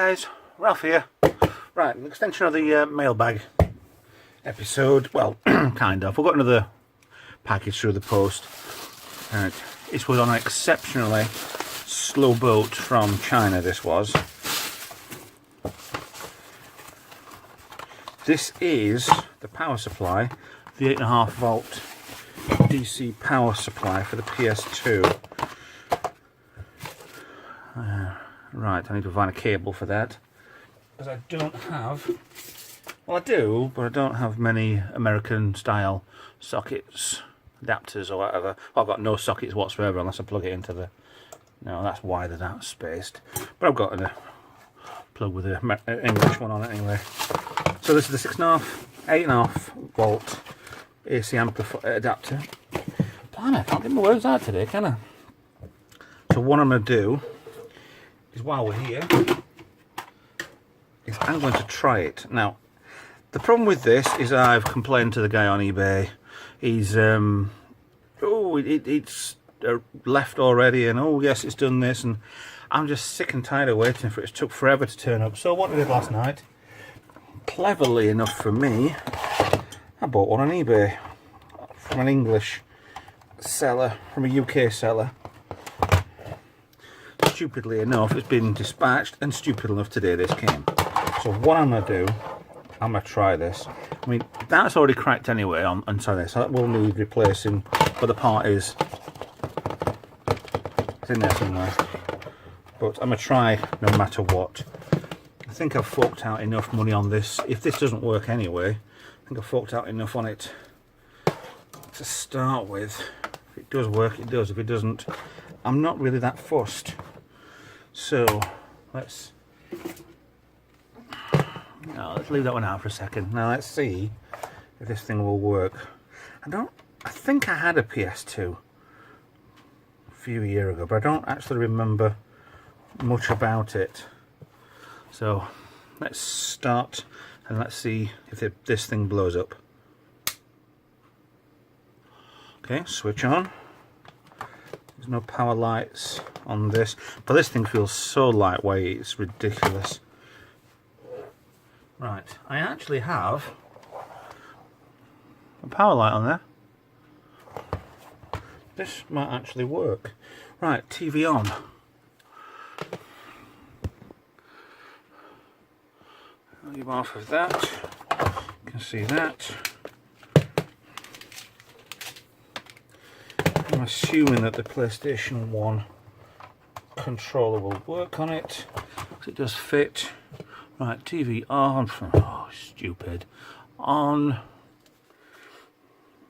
guys, Ralph here. Right, an extension of the mailbag episode. Well, kind of. We got another package through the post. This was on an exceptionally slow boat from China, this was. This is the power supply, the 8.5 volt DC power supply for the PS2. Right, I need to find a cable for that, because I don't have, well I do, but I don't have many American style sockets, adapters or whatever. Well, I've got no sockets whatsoever unless I plug it into the, no, that's why they're that spaced. But I've got a plug with the English one on it anyway. So this is the 8.5 volt AC amplifier adapter. Blimey, I can't get my words out today, can I? So what I'm going to do is, while we're here, is I'm going to try it. Now, the problem with this is I've complained to the guy on eBay. He's, it's left already, and oh yes, it's done this, and I'm just sick and tired of waiting for it. It took forever to turn up. So what I did last night, cleverly enough for me, I bought one on eBay from an English seller, from a UK seller. Stupidly enough, it's been dispatched, and stupid enough today this came. So what I'm going to do, I'm going to try this. I mean, that's already cracked anyway on this, so that will need replacing, but the part is, it's in there somewhere. But I'm going to try no matter what. I think I've forked out enough money on this. If this doesn't work anyway, I think I've forked out enough on it to start with. If it does work, it does. If it doesn't, I'm not really that fussed. So let's leave that one out for a second. Now let's see if this thing will work. I think I had a PS2 a few years ago, but I don't actually remember much about it. So let's start and let's see if this thing blows up. Okay, switch on. There's no power lights on this, but this thing feels so lightweight, it's ridiculous. Right, I actually have a power light on there. This might actually work. Right, TV on. I'll leave off of that. You can see that. I'm assuming that the PlayStation 1 controller will work on it, because it does fit. Right, TV on. Oh, stupid. On.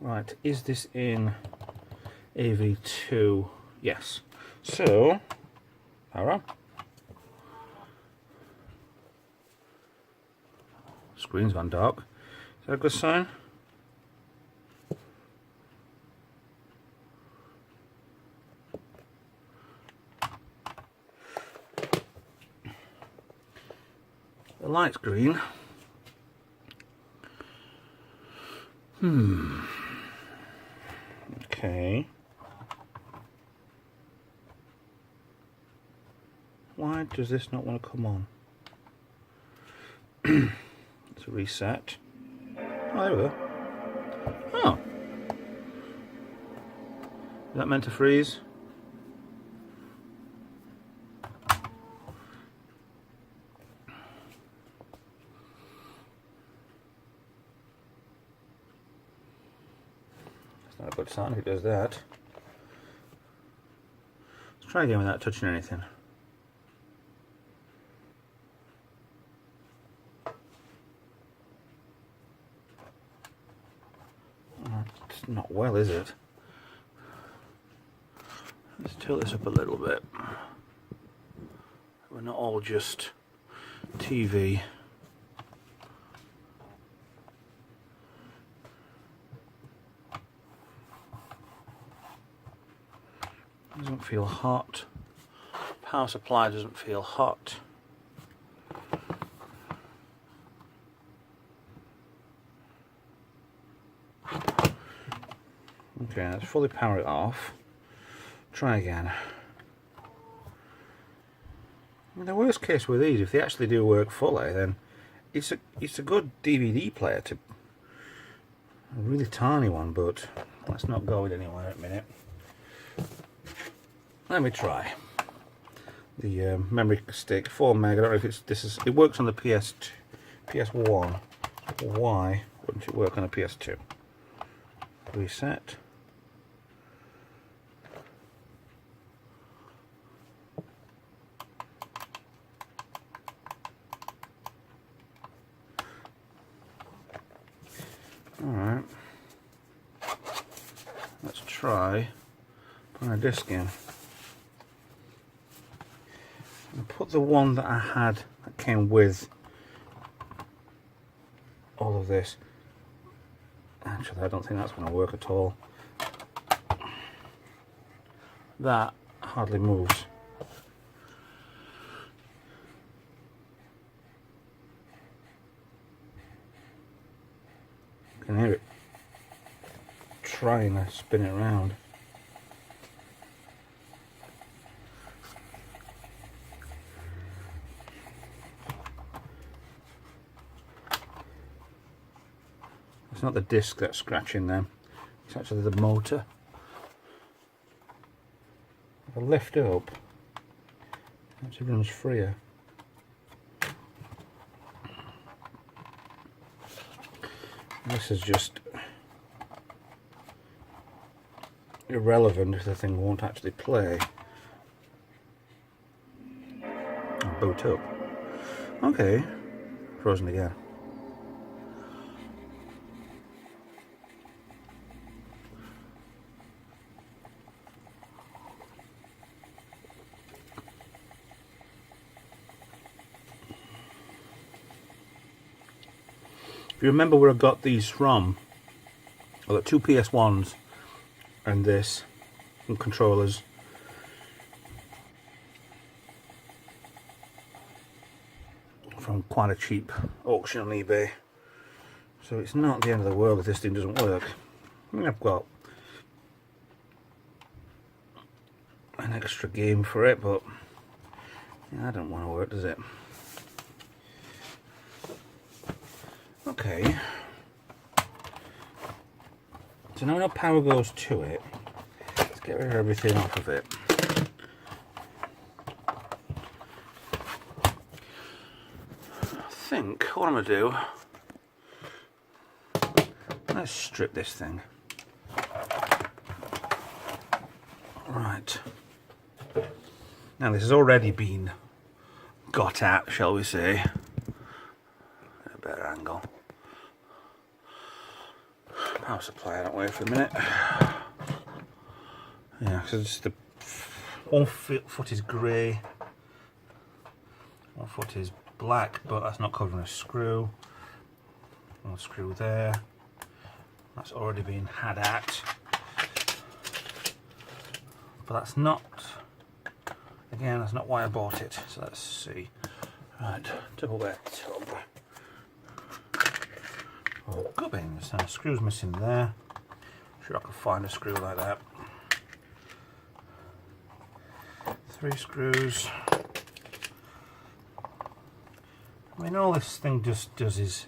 Right, is this in AV2? Yes. So, power on. Screen's gone dark. Is that a good sign? The light's green. Okay. Why does this not want to come on? Let's reset. Oh, there we go. Oh. Is that meant to freeze? Not a good sign if it does that. Let's try again without touching anything. It's not well, is it? Let's tilt this up a little bit. We're not all just TV. Doesn't feel hot. Power supply doesn't feel hot. Okay, let's fully power it off. Try again. I mean, the worst case with these, if they actually do work fully, then it's a good DVD player. To a really tiny one, but that's not going anywhere at the minute. Let me try the memory stick, 4 meg. I don't know if it works on the PS1. Why wouldn't it work on a PS2? Reset. Alright, let's try putting a disc in. And put the one that I had that came with all of this. Actually, I don't think that's going to work at all. That hardly moves. You can hear it trying to spin it around. It's not the disc that's scratching them, it's actually the motor. If I lift up, it actually runs freer. This is just irrelevant if the thing won't actually play. And boot up. Okay, frozen again. If you remember where I got these from, I got 2 PS1s and this, and controllers. From quite a cheap auction on eBay. So it's not the end of the world if this thing doesn't work. I mean, I've got an extra game for it, but yeah, I don't want to work, does it? Okay, so now enough power goes to it, let's get rid of everything off of it. I think what I'm going to do, let's strip this thing. Right, now this has already been got at, shall we say, a better angle. Power supply, I don't wait for a minute. Yeah, so just the one foot is grey, one foot is black, but that's not covering a screw. One screw there, that's already been had at. But that's not, again, that's not why I bought it. So let's see. Right, double bed tub. Oh, gubbins, and a screw's missing there. Sure I could find a screw like that. 3 screws. I mean, all this thing just does is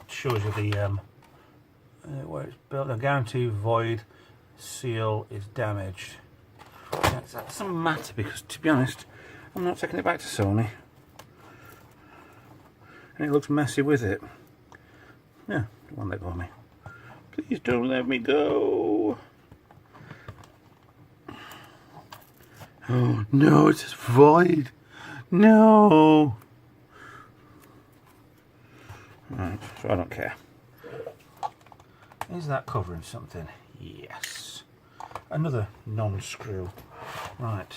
shows you the where it's built. The guarantee void seal is damaged. That doesn't matter because, to be honest, I'm not taking it back to Sony, and it looks messy with it. Yeah, don't let go of me. Please don't let me go. Oh no, it's just void. No. Right, so I don't care. Is that covering something? Yes. Another non-screw. Right.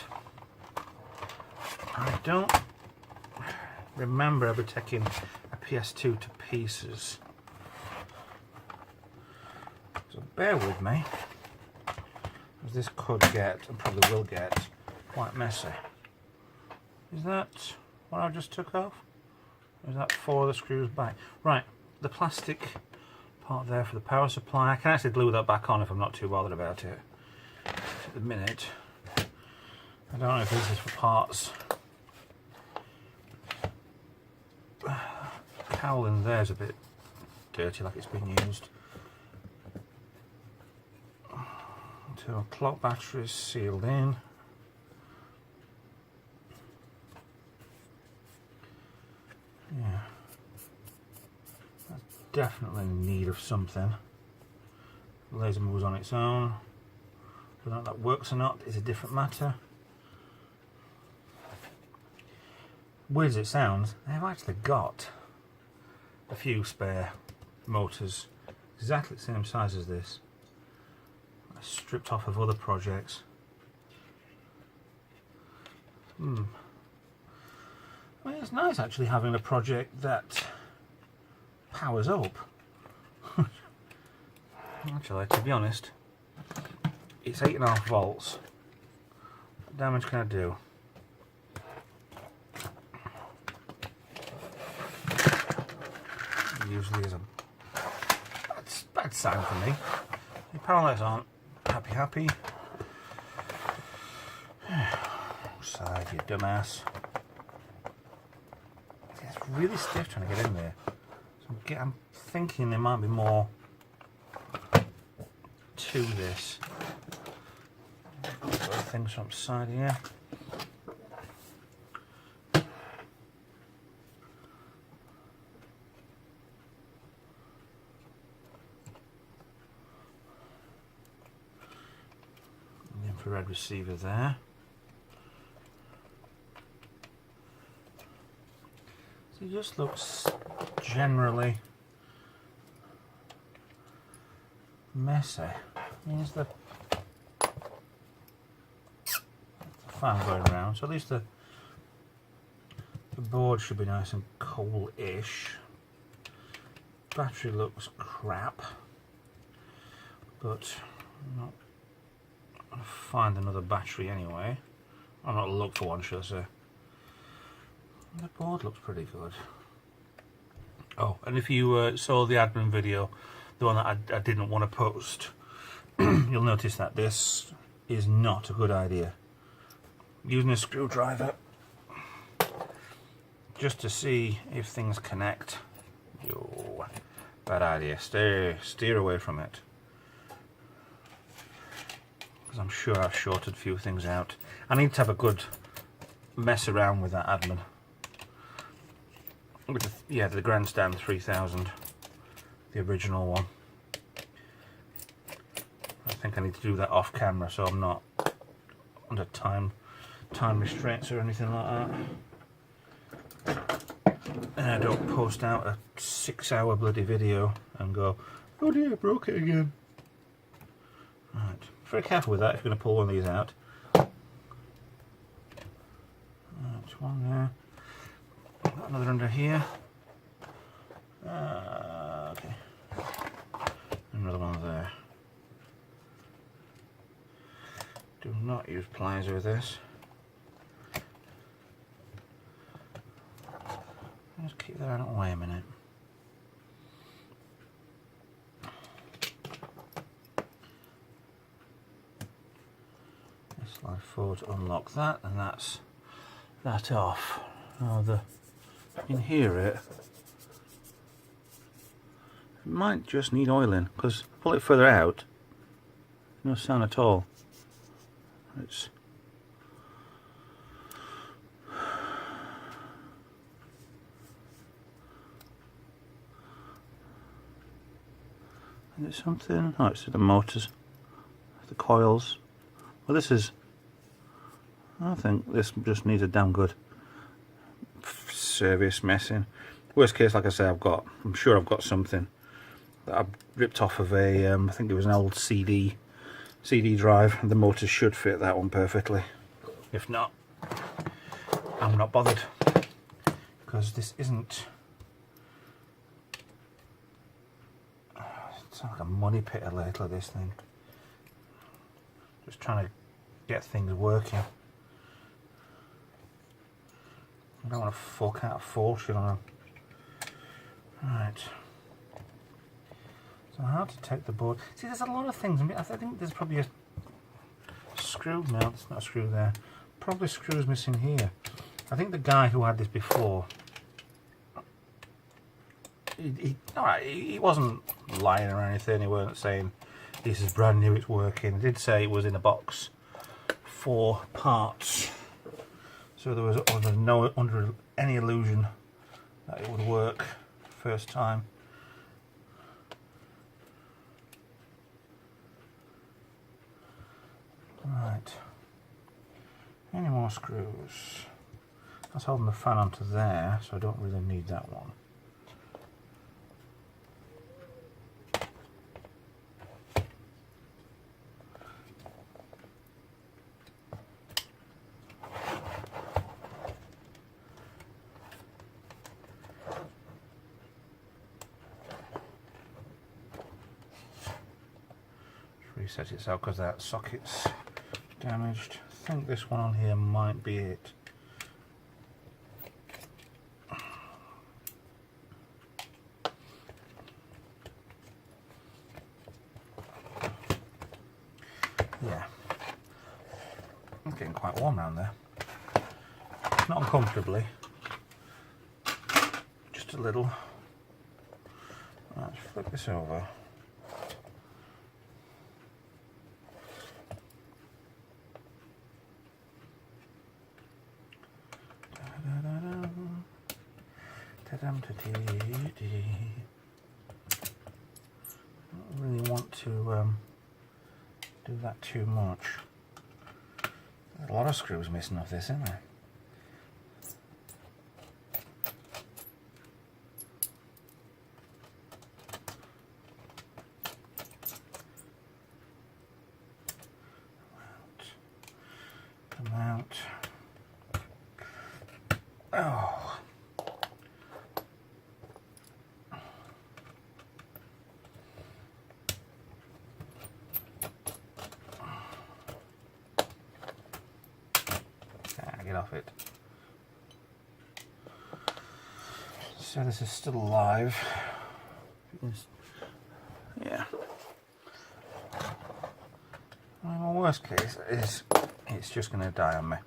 I don't remember ever taking a PS2 to pieces. So bear with me, as this could get, and probably will get, quite messy. Is that what I just took off? Or is that 4 of the screws back? Right, the plastic part there for the power supply. I can actually glue that back on if I'm not too bothered about it. At the minute, I don't know if this is for parts towel in there is a bit dirty, like it's been used. So clock battery is sealed in. Yeah, that's definitely in need of something. The laser moves on its own. Whether or not that works or not is a different matter. Weird as it sounds, they've actually got a few spare motors exactly the same size as this. I stripped off of other projects. I mean, it's nice actually having a project that powers up. Actually, to be honest, it's 8.5 volts. What damage can I do? Usually is a bad sign for me. The power lights aren't happy. Side, you dumbass. It's really stiff trying to get in there. So I'm thinking there might be more to this. Got things from the side here. The infrared receiver there. So it just looks generally messy. Here's the fan going around, so at least the board should be nice and cool-ish. Battery looks crap, but I'm not going to find another battery anyway. I'm not look for one, should I say. The board looks pretty good. Oh, and if you saw the admin video, the one that I didn't want to post, you'll notice that this is not a good idea. Using a screwdriver just to see if things connect. Yo, bad idea. Steer away from it. Because I'm sure I've shorted a few things out. I need to have a good mess around with that admin. With the Grandstand 3000, the original one. I think I need to do that off camera so I'm not under time restraints or anything like that. And I don't post out a 6-hour bloody video and go, oh dear, I broke it again. Right, very careful with that if you're going to pull one of these out. That's one there. Got another under here. Okay. Another one there. Do not use pliers with this. Just keep that out of the way a minute. Slide forward to unlock that, and that's that off. Now you can hear it. It might just need oiling, because pull it further out, no sound at all. It's is it something? Oh, it's the motors, the coils. Well, this is. I think this just needs a damn good service messing. Worst case, like I say, I'm sure I've got something that I've ripped off of a, I think it was an old CD drive, and the motors should fit that one perfectly. If not, I'm not bothered, because this isn't. It's like a money pit lately, this thing. Just trying to get things working. I don't want to fuck out a fortune on them. Right. So how to take the board. See, there's a lot of things. I think there's probably a screw. No, there's not a screw there. Probably screws missing here. I think the guy who had this before he wasn't lying or anything. He weren't saying this is brand new, it's working. He did say it was in a box for parts, so there was under any illusion that it would work first time. Right, any more screws? That's holding the fan onto there, so I don't really need that one. Reset it out because that socket's damaged. I think this one on here might be it. Yeah, it's getting quite warm around there. Not uncomfortably, just a little. Let's flip this over. I don't really want to do that too much. There's a lot of screws missing off this, isn't there? Mount. Oh. Get off it. So this is still alive. Yeah. Well, worst case is it's just going to die on me.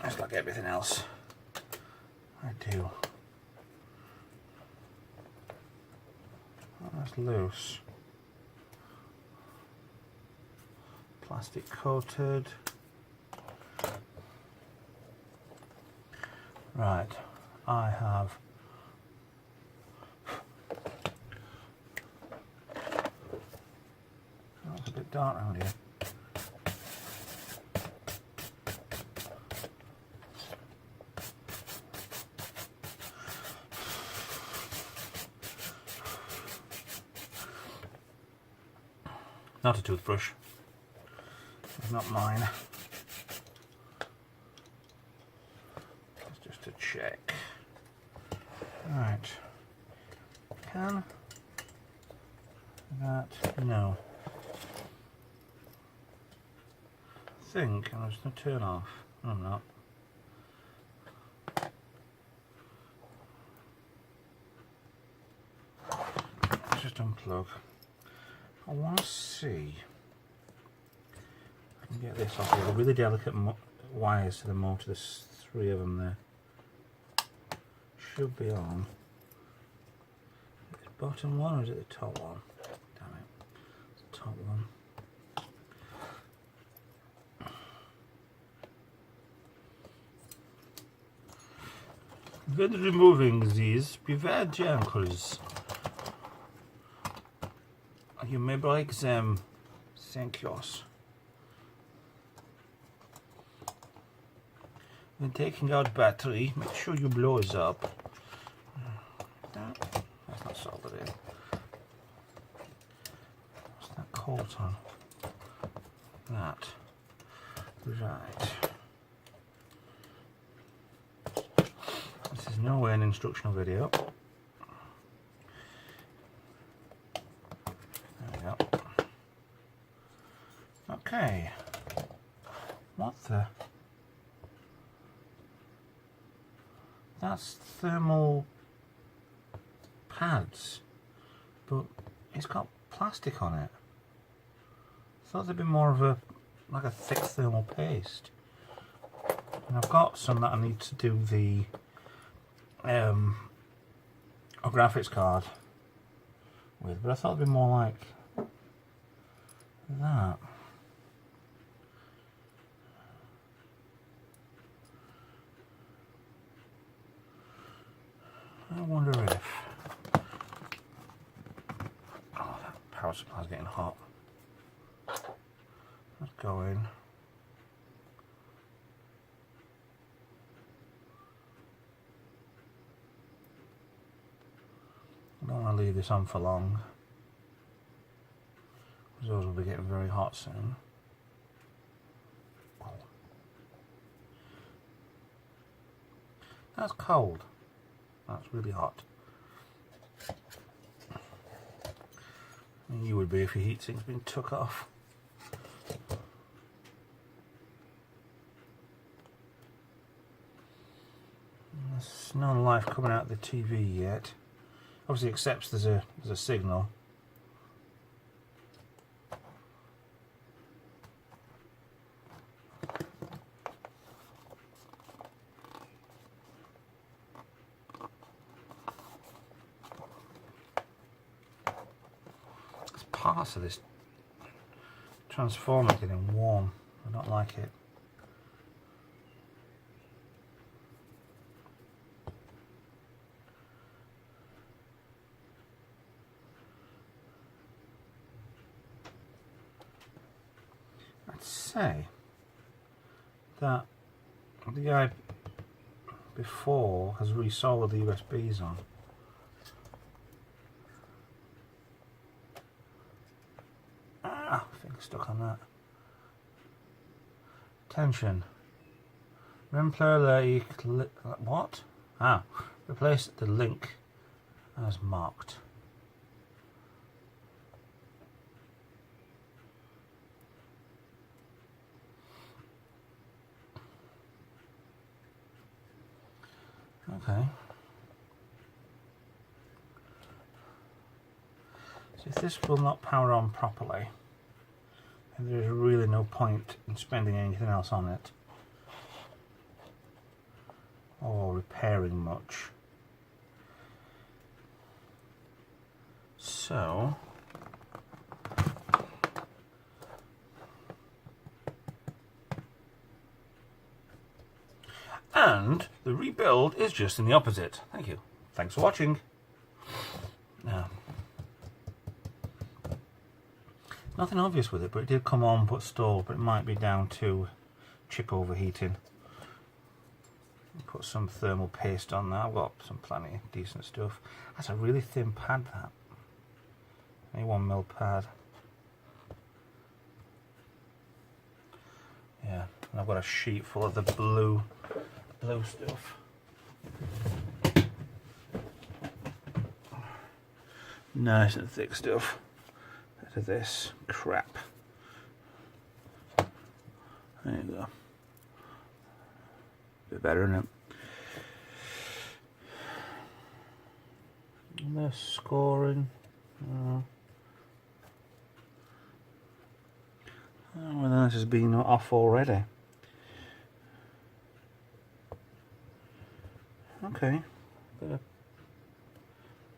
Just like everything else I do. Oh, that's loose. Plastic coated. Right, I have it's a bit dark around here. Not a toothbrush. It's not mine. It's just to check. Right. Can that? No. I think I'm just going to turn off. No, I'm not. Let's just unplug. I want to see. I can get this off here. They're really delicate wires to the motor. There's 3 of them there. Should be on. Is it the bottom one or is it the top one? Damn it. It's the top one. When removing these, be very gentle. You may break them. Thank you. When taking out battery, make sure you blow it up. That's not soldered in. What's that coat on? That. Right. This is nowhere an instructional video. There we go. Okay. What the? That's thermal pads, but it's got plastic on it. I thought there'd be more of a, like a thick thermal paste. And I've got some that I need to do the a graphics card with, but I thought it'd be more like that. I wonder if... Oh, that power supply's getting hot. Let's go in. I don't want to leave this on for long, because those will be getting very hot soon. Oh. That's cold. That's really hot. And you would be if your heatsink's been took off. There's no life coming out of the TV yet. Obviously, accepts there's a signal. It's parts of this transformer getting warm. I don't like it. Say that the guy before has resoldered the USBs on. Ah, I think stuck on that. Attention. Rem player alert. What? Ah, replace the link as marked. Okay. So if this will not power on properly, then there is really no point in spending anything else on it or repairing much. So and the rebuild is just in the opposite. Thank you. Thanks for watching. Now, nothing obvious with it, but it did come on but stalled, but it might be down to chip overheating. Put some thermal paste on that. I've got some plenty decent stuff. That's a really thin pad, that. A 1mm pad. Yeah, and I've got a sheet full of the blue stuff. Nice and thick stuff. Bit of this crap. There you go. Bit better, isn't it? And they're scoring. Well, this has been off already. Okay, bit of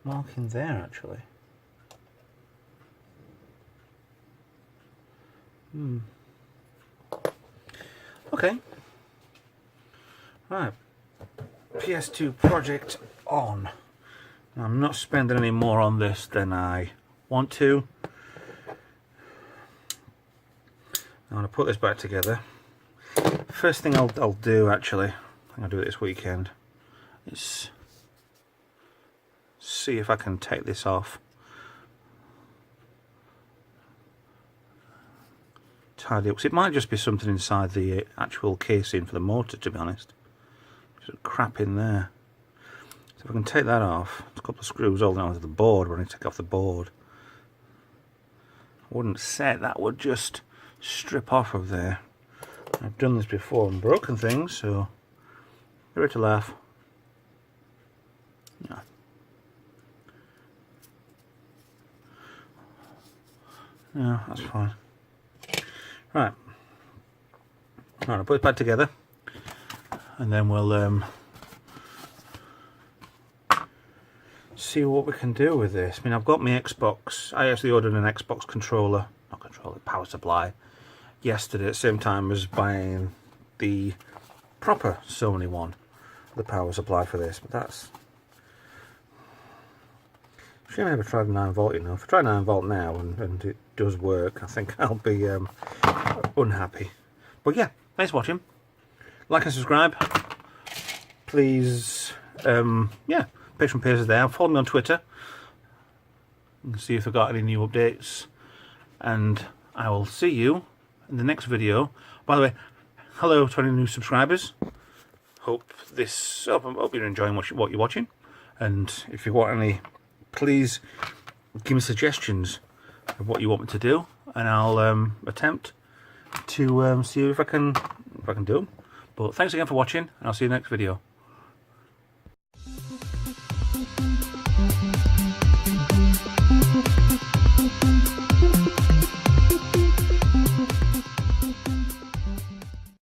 marking there actually. Okay. Right. PS2 project on. I'm not spending any more on this than I want to. I'm going to put this back together. First thing I'll do, actually, I think I'll do it this weekend, is see if I can take this off. Tidy up. 'Cause it might just be something inside the actual casing for the motor, to be honest. There's crap in there. So if I can take that off, there's a couple of screws holding onto the board. When I take off the board, I wouldn't say that would just strip off of there. I've done this before and broken things, so give it a laugh. Yeah. Yeah, that's fine. Right. I'll put it back together, and then we'll see what we can do with this. I mean, I've got my Xbox. I actually ordered an Xbox controller, not controller, power supply, yesterday at the same time as buying the proper Sony one, the power supply for this. But that's... Shame I never tried 9 volt, you know. If I try 9 volt now and it does work, I think I'll be unhappy. But yeah, thanks for watching. Like and subscribe. Please, yeah, Patreon page is there. Follow me on Twitter and see if I've got any new updates. And I will see you in the next video. By the way, hello to any new subscribers. Hope you're enjoying what you're watching. And if you want any, please give me suggestions of what you want me to do, and I'll attempt to see if I can do them. But thanks again for watching, and I'll see you in the next video.